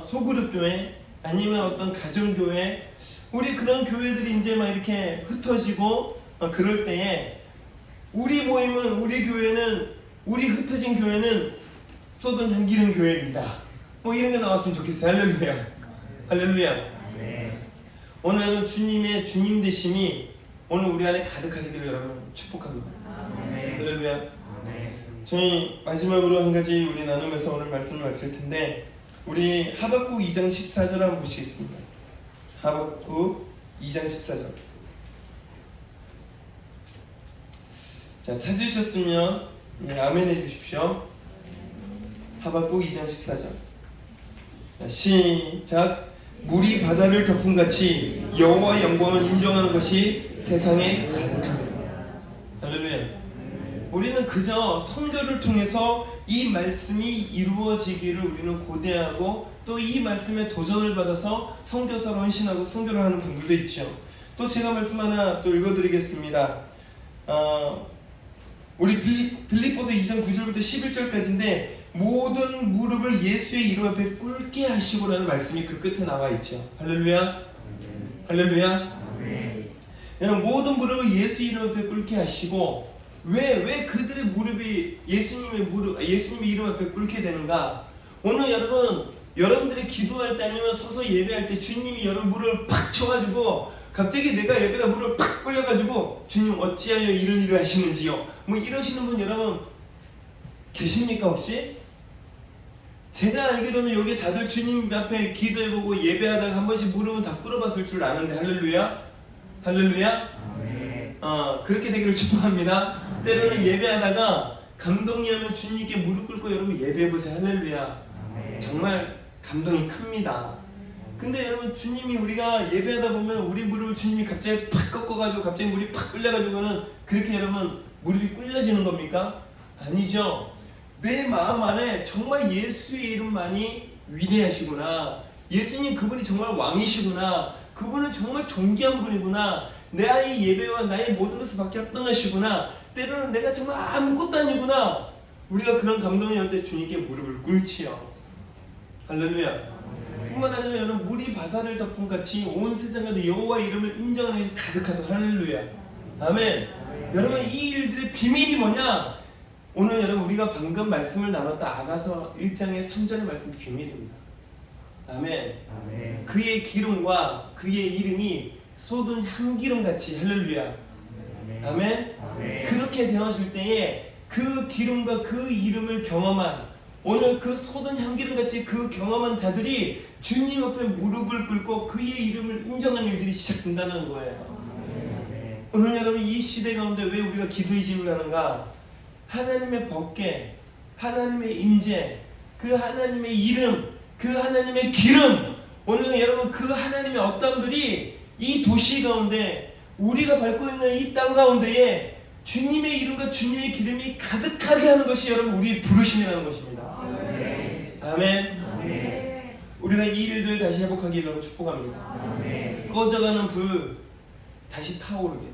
소그룹 교회 아니면 어떤 가정 교회 우리 그런 교회들이 이제 막 이렇게 흩어지고 그럴 때에 우리 모임은 우리 교회는 우리 흩어진 교회는 쏟은 향기름 교회입니다. 뭐 이런 게 나왔으면 좋겠어요. 할렐루야. 할렐루야. 오늘 여러분 주님의 주님 되심이 오늘 우리 안에 가득하시기를 여러분 축복합니다. 할렐루야. 저희 마지막으로 한 가지 우리 나누면서 오늘 말씀을 마칠 텐데 우리 하박국 2장 14절 한번 보시겠습니다. 하박국 2장 14절. 자, 찾으셨으면 아멘 해주십시오. 하박국 2장 14절. 자, 시작. 물이 바다를 덮음같이 여호와의 영광을 인정하는 것이 세상에 가득합니다. 할렐루야. 우리는 그저 선교를 통해서 이 말씀이 이루어지기를 우리는 고대하고 또 이 말씀에 도전을 받아서 선교사로 헌신하고 선교를 하는 분들도 있죠. 또 제가 말씀 하나 또 읽어드리겠습니다. 우리 빌립보서 2장 9절부터 11절까지인데 모든 무릎을 예수의 이름 앞에 꿇게 하시고라는 말씀이 그 끝에 나와 있죠. 할렐루야. 할렐루야. 여러분 모든 무릎을 예수 이름 앞에 꿇게 하시고 왜 그들의 무릎이 예수님의 이름 앞에 꿇게 되는가? 오늘 여러분들이 기도할 때 아니면 서서 예배할 때 주님이 여러분 무릎을 팍 쳐가지고 갑자기 내가 예배다 무릎을 팍 꿇려가지고 주님 어찌하여 이런 일을 하시는지요? 뭐 이러시는 분 여러분 계십니까 혹시? 제가 알기로는 여기 다들 주님 앞에 기도해보고 예배하다가 한 번씩 무릎은 다 꿇어봤을 줄 아는데 할렐루야? 할렐루야? 그렇게 되기를 축복합니다. 때로는 예배하다가 감동이 하면 주님께 무릎 꿇고 여러분 예배해보세요. 할렐루야. 정말 감동이 큽니다. 근데 여러분 주님이 우리가 예배하다 보면 우리 무릎을 주님이 갑자기 팍 꺾어가지고 갑자기 무릎이 팍 꿇려가지고는 그렇게 여러분 무릎이 꿇려지는 겁니까? 아니죠. 내 마음 안에 정말 예수의 이름만이 위대하시구나. 예수님 그분이 정말 왕이시구나. 그분은 정말 존귀한 분이구나. 나의 예배와 나의 모든 것을 받게 합당하시구나. 때로는 내가 정말 아무것도 아니구나. 우리가 그런 감동이 올 때 주님께 무릎을 꿇지요. 할렐루야. 뿐만 아니라 여러분 물이 바다를 덮음같이 온 세상에도 여호와의 이름을 인정하는 것이 가득하다. 할렐루야. 아멘. 여러분 이 일들의 비밀이 뭐냐? 오늘 여러분 우리가 방금 말씀을 나눴다 아가서 1장의 3절의 말씀 비밀입니다. 아멘. 그의 기름과 그의 이름이 쏟은 향기름같이 할렐루야. 아멘. 그렇게 되어질 때에 그 기름과 그 이름을 경험한 오늘 그 쏟은 향기름같이 그 경험한 자들이 주님 앞에 무릎을 꿇고 그의 이름을 인정하는 일들이 시작된다는 거예요. 오늘 여러분 이 시대 가운데 왜 우리가 기도의 집을 하는가? 하나님의 법궤, 하나님의 임재, 그 하나님의 이름, 그 하나님의 기름. 오늘 여러분 그 하나님의 어떠함들이 이 도시 가운데 우리가 밟고 있는 이 땅 가운데에 주님의 이름과 주님의 기름이 가득하게 하는 것이 여러분 우리의 부르심이라는 것입니다. 아멘. 우리가 이 일들 다시 회복하기 여러분 축복합니다. 꺼져가는 불 다시 타오르게,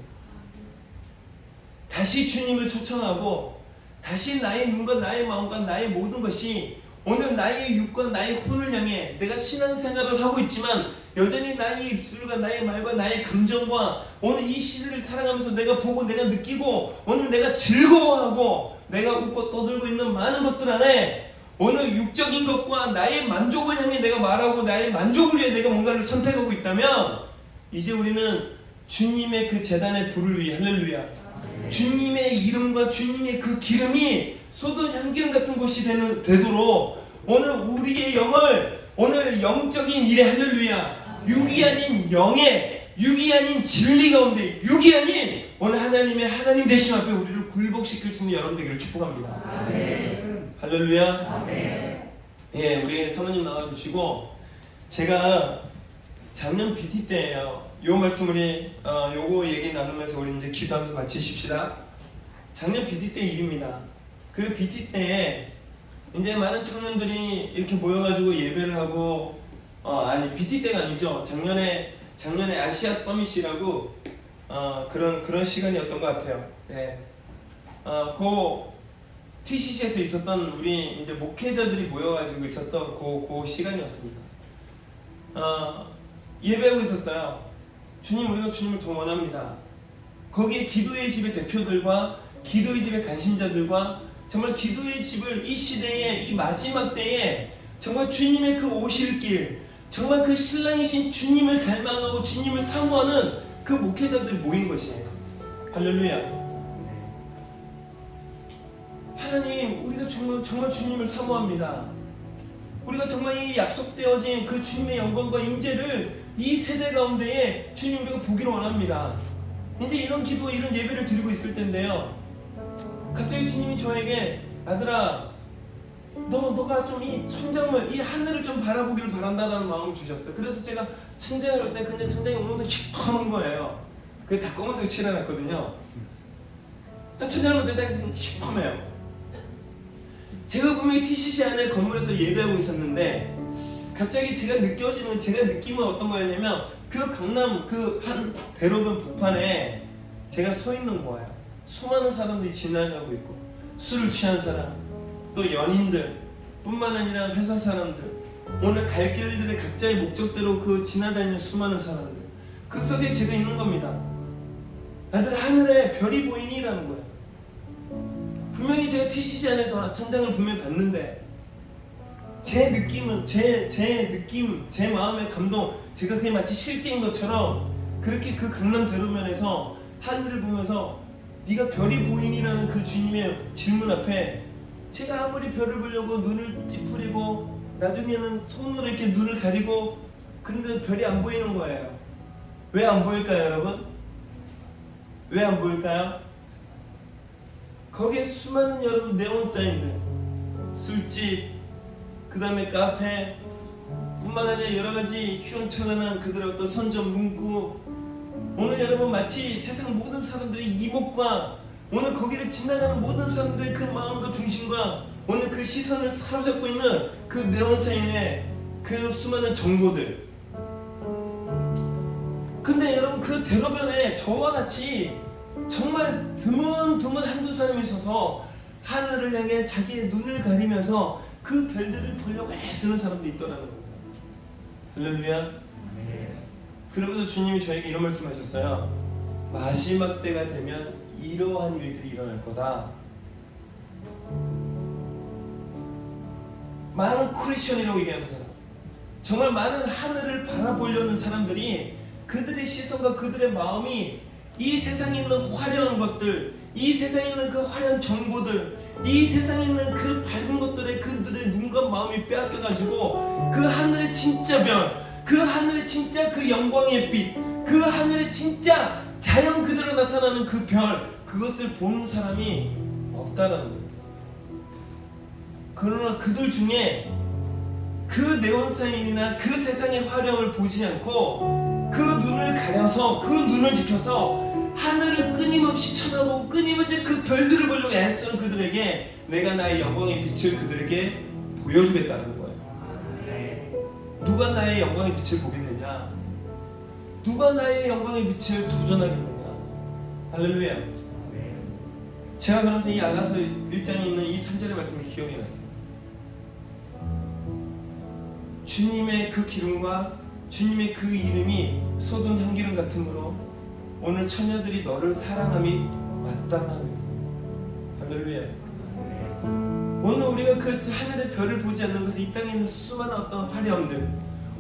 다시 주님을 초청하고 다시 나의 눈과 나의 마음과 나의 모든 것이 오늘 나의 육과 나의 혼을 향해 내가 신앙생활을 하고 있지만 여전히 나의 입술과 나의 말과 나의 감정과 오늘 이 시대를 살아가면서 내가 보고 내가 느끼고 오늘 내가 즐거워하고 내가 웃고 떠들고 있는 많은 것들 안에 오늘 육적인 것과 나의 만족을 향해 내가 말하고 나의 만족을 위해 내가 뭔가를 선택하고 있다면 이제 우리는 주님의 그 제단의 불을 위해 할렐루야 주님의 이름과 주님의 그 기름이 쏟은 향기름 같은 것이 되도록 오늘 우리의 영을 오늘 영적인 일에 할렐루야 육이 아닌 영의 육이 아닌 진리 가운데 육이 아닌 오늘 하나님의 하나님 되심 앞에 우리를 굴복시킬 수 있는 여러분 되기를 축복합니다. 아멘. 할렐루야. 아멘. 예, 우리 사모님 나와주시고 제가 작년 BT 때예요. 요 말씀 우리 요거 얘기 나누면서 우리 이제 기도하면서 마치십시다. 작년 BT 때 일입니다. 그 BT 때에 이제 많은 청년들이 이렇게 모여가지고 예배를 하고 아니 BT 때가 아니죠. 작년에 아시아 서밋이라고 그런 시간이었던 것 같아요. 네. 그 TCC에서 있었던 우리 이제 목회자들이 모여가지고 있었던 그 시간이었습니다. 예배하고 있었어요. 주님, 우리가 주님을 더 원합니다. 거기에 기도의 집의 대표들과 기도의 집의 관심자들과 정말 기도의 집을 이 시대에, 이 마지막 때에 정말 주님의 그 오실 길, 정말 그 신랑이신 주님을 갈망하고 주님을 사모하는 그 목회자들이 모인 것이에요. 할렐루야. 하나님, 우리가 정말 주님을 사모합니다. 우리가 정말 이 약속되어진 그 주님의 영광과 임재를 이 세대 가운데에 주님 우리가 보기를 원합니다. 이제 이런 기도, 이런 예배를 드리고 있을 텐데요. 갑자기 주님이 저에게 아들아, 너가 좀 이 천장을, 이 하늘을 좀 바라보기를 바란다라는 마음을 주셨어요. 그래서 제가 천장을 볼 때 근데 천장이 오늘도 시커먼 거예요. 그게 다 검은색으로 칠해놨거든요. 천장을 볼 때 시커매요. 제가 분명히 TCC 안에 건물에서 예배하고 있었는데 갑자기 제가 느낌은 어떤 거였냐면 그 강남 그 한 대로변 북판에 제가 서 있는 거예요. 수많은 사람들이 지나가고 있고 술을 취한 사람, 또 연인들 뿐만 아니라 회사 사람들, 오늘 갈 길들의 각자의 목적대로 그 지나다니는 수많은 사람들, 그 속에 제가 있는 겁니다. 아들, 하늘에 별이 보이니라는 거예요. 분명히 제가 TCC 안에서 천장을 분명히 봤는데 제 느낌은 제 느낌, 제 마음의 감동, 제가 그게 마치 실제인 것처럼 그렇게 그 강남 대로변에서 하늘을 보면서 네가 별이 보이니라는 그 주님의 질문 앞에 제가 아무리 별을 보려고 눈을 찌푸리고 나중에는 손으로 이렇게 눈을 가리고 그런데 별이 안 보이는 거예요. 왜 안 보일까요, 여러분? 왜 안 보일까요? 거기에 수많은 여러분 네온 사인들, 술집, 그 다음에 카페 뿐만 아니라 여러가지 휘황찬란한 그들의 어떤 선전 문구, 오늘 여러분 마치 세상 모든 사람들의 이목과 오늘 거기를 지나가는 모든 사람들의 그 마음과 중심과 오늘 그 시선을 사로잡고 있는 그 네온 사인의 그 수많은 정보들. 근데 여러분 그 대로변에 저와 같이 정말 드문 한두 사람이 있어서 하늘을 향해 자기의 눈을 가리면서 그 별들을 보려고 애쓰는 사람도 있더라는 거예요. 할렐루야. 그러면서 주님이 저에게 이런 말씀하셨어요. 마지막 때가 되면 이러한 일들이 일어날 거다. 많은 크리스천이라고 얘기하는 사람, 정말 많은 하늘을 바라보려는 사람들이 그들의 시선과 그들의 마음이 이 세상에 있는 화려한 것들, 이 세상에 있는 그 화려한 정보들, 이 세상에 있는 그 밝은 것들에 그들의 눈과 마음이 빼앗겨가지고 그 하늘의 진짜 별, 그 하늘의 진짜 그 영광의 빛, 그 하늘의 진짜 자연 그대로 나타나는 그 별, 그것을 보는 사람이 없다라는 거예요. 그러나 그들 중에 그 네온사인이나 그 세상의 화려함을 보지 않고 그 눈을 가려서 그 눈을 지켜서 하늘을 끊임없이 쳐다보고 끊임없이 그 별들을 보려고 애쓰는 그들에게 내가 나의 영광의 빛을 그들에게 보여주겠다는 거예요. 누가 나의 영광의 빛을 보겠느냐? 누가 나의 영광의 빛을 도전하겠느냐? 할렐루야. 제가 그러면서 이 아가서 1장에 있는 이 3절의 말씀이 기억이 났어요. 주님의 그 기름과 주님의 그 이름이 쏟은 향기름 같으므로 오늘 처녀들이 너를 사랑함이 마땅하니. 할렐루야. 오늘 우리가 그 하늘의 별을 보지 않는 것은 이 땅에 있는 수많은 어떤 화려함들,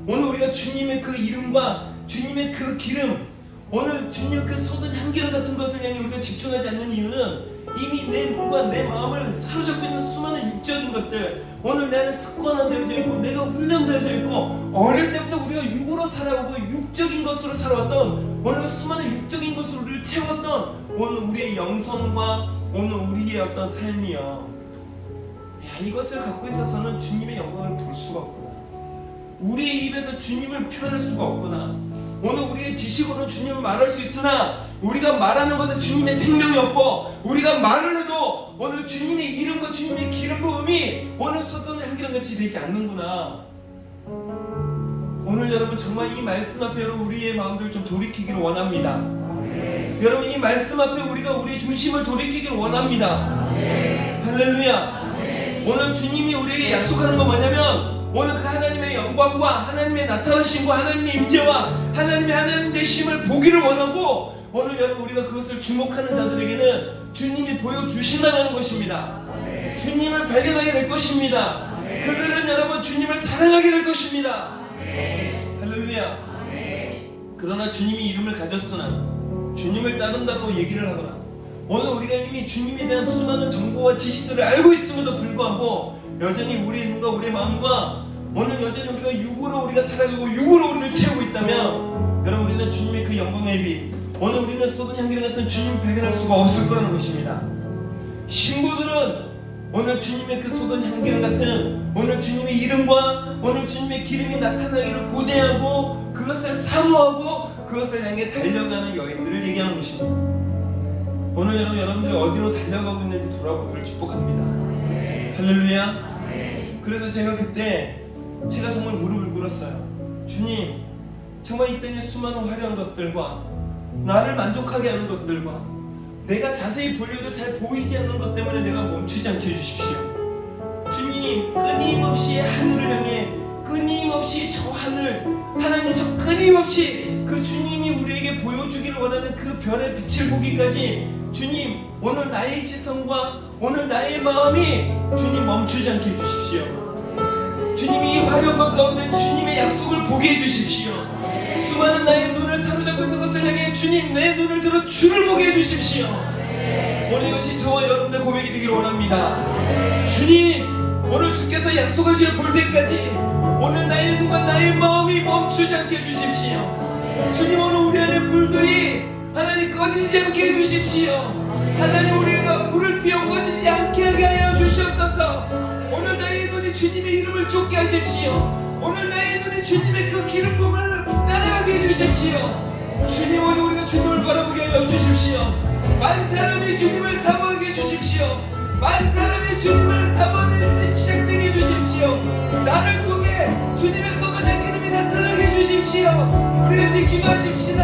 오늘 우리가 주님의 그 이름과 주님의 그 기름, 오늘 주님 그 쏟은 향기름 같은 것을 향해 우리가 집중하지 않는 이유는 이미 내 눈과 내 마음을 사로잡고 있는 수많은 육적인 것들, 오늘 내 안에 습관화되어져 있고 내가 훈련되어져 있고 어릴 때부터 우리가 육으로 살아오고 육적인 것으로 살아왔던 오늘 수많은 육적인 것으로 우리를 채웠던 오늘 우리의 영성과 오늘 우리의 어떤 삶이요, 야, 이것을 갖고 있어서는 주님의 영광을 볼 수가 없구나. 우리의 입에서 주님을 표현할 수가 없구나. 오늘 우리의 지식으로 주님을 말할 수 있으나 우리가 말하는 것에 주님의 생명이 없고, 우리가 말을 해도 오늘 주님의 이름과 주님의 기름 부음이 오늘 소돔의 향기랑같이 되지 않는구나. 오늘 여러분 정말 이 말씀 앞에 여러분 우리의 마음들을 좀 돌이키기를 원합니다. 여러분 이 말씀 앞에 우리가 우리의 중심을 돌이키기를 원합니다. 할렐루야. 오늘 주님이 우리에게 약속하는 건 뭐냐면, 오늘 그 하나님의 영광과 하나님의 나타나심과 하나님의 임재와 하나님 되심을 보기를 원하고, 오늘 여러분 우리가 그것을 주목하는 자들에게는 주님이 보여주신다는 것입니다. 주님을 발견하게 될 것입니다. 그들은 여러분 주님을 사랑하게 될 것입니다. 할렐루야. 그러나 주님이 이름을 가졌으나 주님을 따른다고 얘기를 하거나, 오늘 우리가 이미 주님에 대한 수많은 정보와 지식들을 알고 있음에도 불구하고 여전히 우리의 눈과 우리의 마음과 오늘 여전히 우리가 육으로 우리가 살아가고 육으로 우리를 채우고 있다면, 여러분 우리는 주님의 그 영광의 빛, 오늘 우리는 소돔 향기랑 같은 주님을 발견할 수가 없을 거라는 것입니다. 신부들은 오늘 주님의 그 소돔 향기랑 같은 오늘 주님의 이름과 오늘 주님의 기름이 나타나기를 고대하고 그것을 사모하고 그것을 향해 달려가는 여인들을 얘기하는 것입니다. 오늘 여러분들이 어디로 달려가고 있는지 돌아보기를 축복합니다. 할렐루야. 그래서 제가 그때 제가 정말 무릎을 꿇었어요. 주님, 정말 이 땅의 수많은 화려한 것들과 나를 만족하게 하는 것들과 내가 자세히 보려도 잘 보이지 않는 것 때문에 내가 멈추지 않게 해주십시오. 주님, 끊임없이 하늘을 향해, 끊임없이 저 하늘, 하나님 저 끊임없이 그 주님이 우리에게 보여주기를 원하는 그 별의 빛을 보기까지 주님, 오늘 나의 시선과 오늘 나의 마음이 주님 멈추지 않게 해주십시오. 주님이 이 화려한 것 가운데 주님의 약속을 보게 해주십시오. 수많은 나의 눈을 사로잡고 있는 것을 향해 주님, 내 눈을 들어 주를 보게 해주십시오. 오늘 이것이 저와 여러분의 고백이 되기를 원합니다. 주님, 오늘 주께서 약속하시어 볼 때까지 오늘 나의 눈과 나의 마음이 멈추지 않게 해주십시오. 주님, 오늘 우리 안에 불들이 하나님 꺼지지 않게 해주십시오. 하나님, 우리가 불을 피워 꺼지지 않게 하여 주시옵소서. 오늘 나의 눈이 주님의 이름을 쫓게 하십시오. 오늘 나의 눈이 주님의 그 기름 부음을 따라가게 해주십시오. 주님, 오늘 우리가 주님을 바라보게 하여 주십시오. 많은 사람이 주님을 사모하게 해주십시오. 많은 사람이 주님을 사모하는 일이 시작되게 해주십시오. 나를 통해 주님의 쏟아낸 기름이 나타나게 해주십시오. 우리 같이 기도하십시다.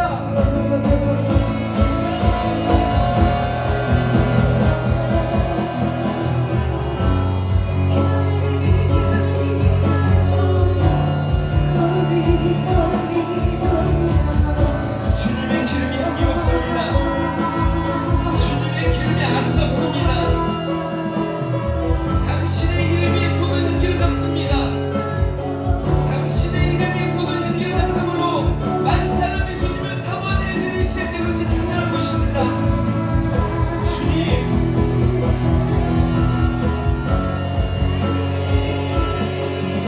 주님의 기름이 향기롭습니다. 주님의 기름이 아름답습니다. 당신의 이름이 쏟아진 기름 같습니다. 당신의 이름이 쏟아진 기름 같으므로 많은 사람이 주님을 사모하는 일들이 시작된 것이 당연한 것입니다. 주님,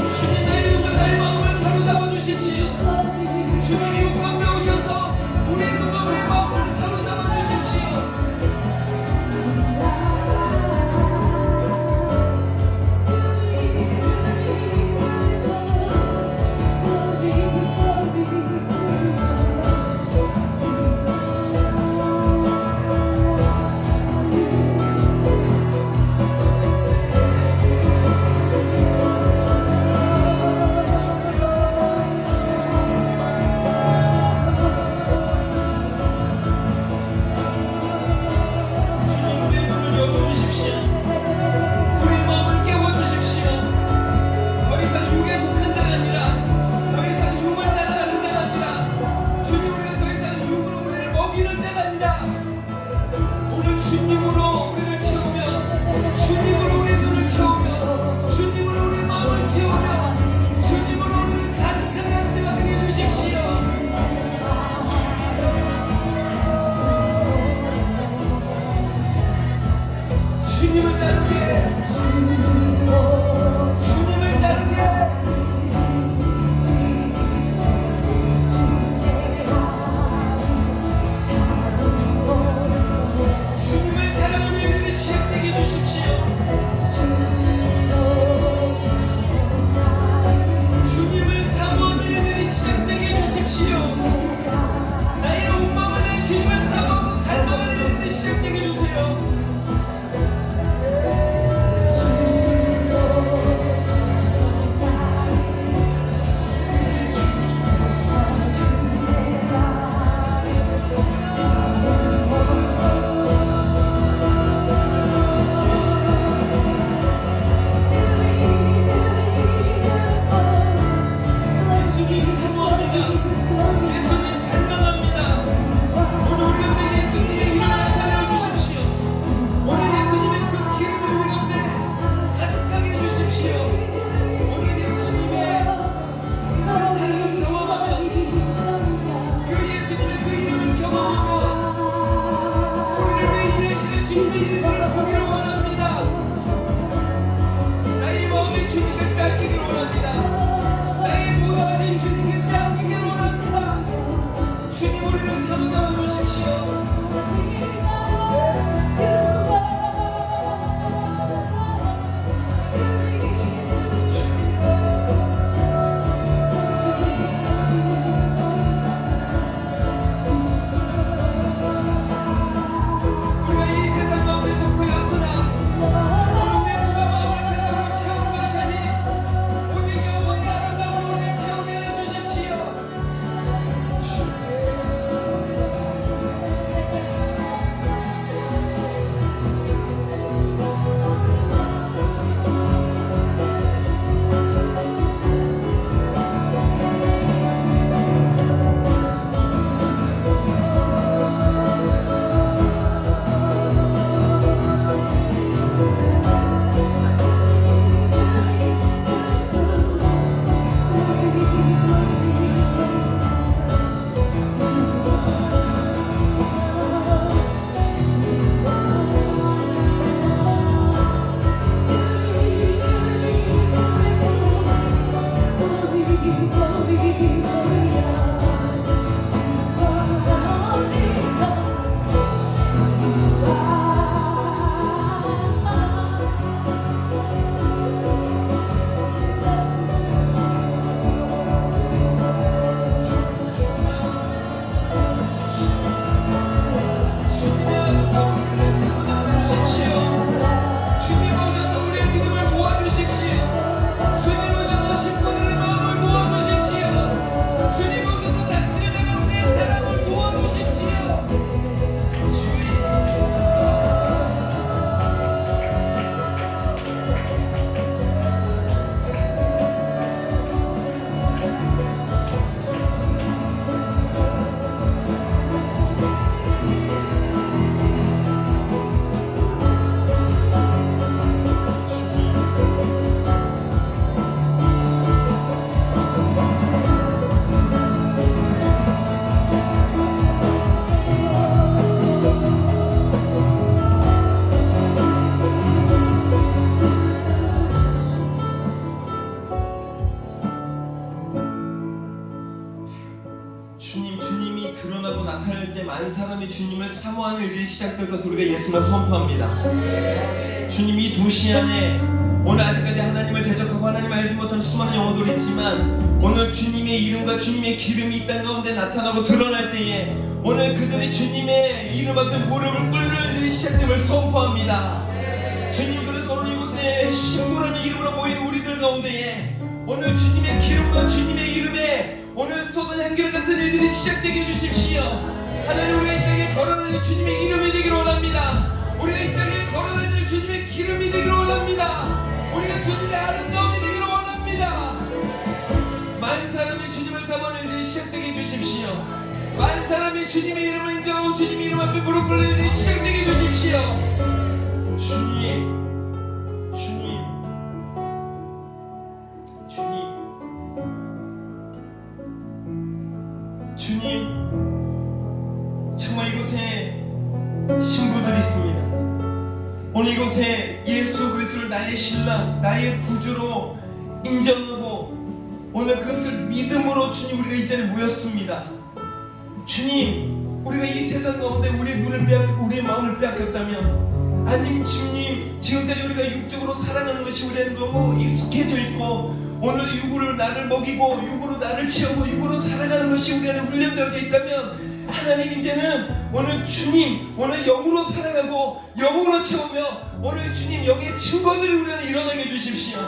주님, 나의 눈과 나의 마음을 사로잡아 주십시오. 주님이 온 가운데 오셔서 우리의 눈과 우리의 마음을 사로잡아 주십시오. 주님으로 우리를 채우며, 주님으로 우리의 눈을 채우며, 주님으로 우리의 마음을 채우며, 주님으로 우리를 가득하게 하는 자가 되게 해주십시오. 주님을 따르게, 주님을 따르게. 주님을 사랑하는 일들이 시작되게 해주십시오. 주님의 일을 보기를 원합니다. 나의 마음이 주님께 뺏기기를 원합니다. 나의 모든 것이 주님께 뺏기기를 원합니다. 주님 우리를 사로잡아 주십시오. 주님이 드러나고 나타날 때 많은 사람이 주님을 사모하는 일이 시작될 것을 우리가 예수님을 선포합니다. 주님 이 도시 안에 오늘 아직까지 하나님을 대적하고 하나님을 알지 못하는 수많은 영혼들이 있지만 오늘 주님의 이름과 주님의 기름이 이 땅 가운데 나타나고 드러날 때에 오늘 그들이 주님의 이름 앞에 무릎을 꿇는 일이 시작됨을 선포합니다. 주님 그래서 오늘 이곳에 신부라는 이름으로 모인 우리들 가운데에 오늘 주님의 기름과 주님의 이름에 오늘 쏟은 향기를 같은 일들이 시작되게 해주십시오. 하나님 우리가 이 땅에 걸어다니는 주님의 이름이 되기를 원합니다. 우리가 이 땅에 걸어다니는 주님의 기름이 되기를 원합니다. 우리가 주님의 아름다움이 되기를 원합니다. 많은 사람이 주님을 사모하는 일들이 시작되게 해주십시오. 많은 사람이 주님의 이름을 인정하고 주님의 이름 앞에 무릎 꿇는 일들이 시작되게 해주십시오. 주님 정말 이곳에 신부들이 있습니다. 오늘 이곳에 예수 그리스도를 나의 신랑 나의 구주로 인정하고 오늘 그것을 믿음으로 주님 우리가 이 자리에 모였습니다. 주님 우리가 이 세상 가운데 우리의 눈을 빼앗겼고 우리의 마음을 빼앗겼다면 아님 주님 지금까지 우리가 육적으로 살아가는 것이 우리는 너무 익숙해져 있고 오늘 육으로 나를 먹이고 육으로 나를 채우고 육으로 살아가는 것이 우리 안에 훈련되어 있다면 하나님 이제는 오늘 주님 오늘 영으로 살아가고 영으로 채우며 오늘 주님 영의 증거들이 우리 안에 일어나게 해주십시오.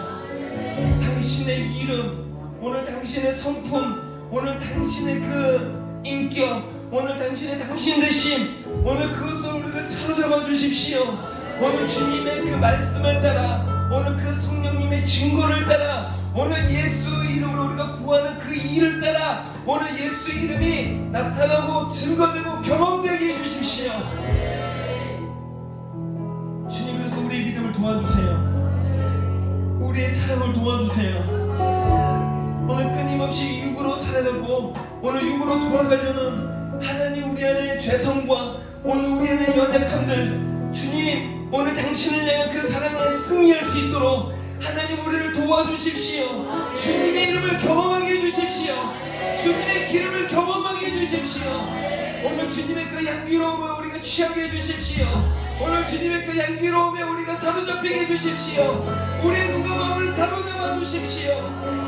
당신의 이름 오늘 당신의 성품 오늘 당신의 그 인격 오늘 당신 되심 오늘 그것을 우리를 사로잡아 주십시오. 오늘 주님의 그 말씀을 따라 오늘 그 성령님의 증거를 따라 오늘 예수 이름으로 우리가 구하는 그 일을 따라 오늘 예수 이름이 나타나고 증거되고 경험되게 해주십시오. 주님 그래서 우리의 믿음을 도와주세요. 우리의 사랑을 도와주세요. 오늘 끊임없이 육으로 살아가고 오늘 육으로 돌아가려는 하나님 우리 안의 죄성과 오늘 우리 안의 연약함들 주님, 오늘 당신을 향한 그 사랑에 승리할 수 있도록 하나님 우리를 도와주십시오. 주님의 이름을 경험하게 해주십시오. 주님의 기름을 경험하게 해주십시오. 오늘 주님의 그 향기로움을 우리가 취하게 해주십시오. 오늘 주님의 그 향기로움에 우리가 사로잡히게 해주십시오. 우리의 눈과 마음을 사로잡아 주십시오.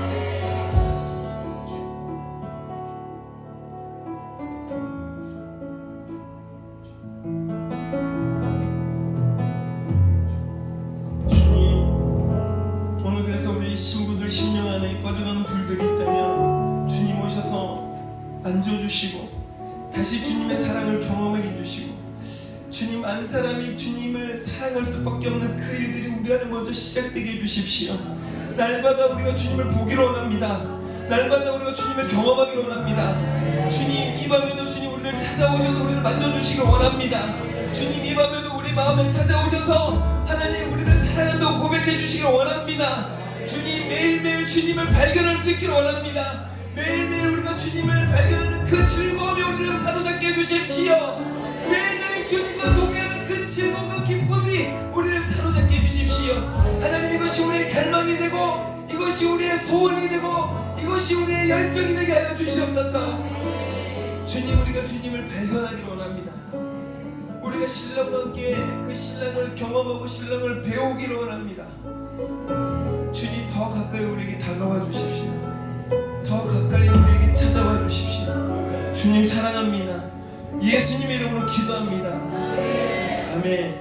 신부들 심령 안에 꺼져가는 불들이 있다면 주님 오셔서 만져주시고 다시 주님의 사랑을 경험하게 해주시고, 주님 한 사람이 주님을 사랑할 수밖에 없는 그 일들이 우리 안에 먼저 시작되게 해주십시오. 날마다 우리가 주님을 보기를 원합니다. 날마다 우리가 주님을 경험하기를 원합니다. 주님 이 밤에도 주님 우리를 찾아오셔서 우리를 만져주시길 원합니다. 주님 이 밤에도 우리 마음에 찾아오셔서 하나님 우리를 사랑한다고 고백해 주시길 원합니다. 주님 매일매일 주님을 발견할 수 있기를 원합니다. 매일매일 우리가 주님을 발견하는 그 즐거움이 우리를 사로잡게 해주십시오. 매일매일 주님과 동행하는 그 즐거움과 기쁨이 우리를 사로잡게 해주십시오. 하나님 이것이 우리의 갈망이 되고 이것이 우리의 소원이 되고 이것이 우리의 열정이 되게 하여 주시옵소서. 주님 우리가 주님을 발견하기를 원합니다. 우리가 신랑과 함께 그 신랑을 경험하고 신랑을 배우기를 원합니다. 주님 더 가까이 우리에게 다가와 주십시오. 더 가까이 우리에게 찾아와 주십시오. 주님 사랑합니다. 예수님의 이름으로 기도합니다. 아멘.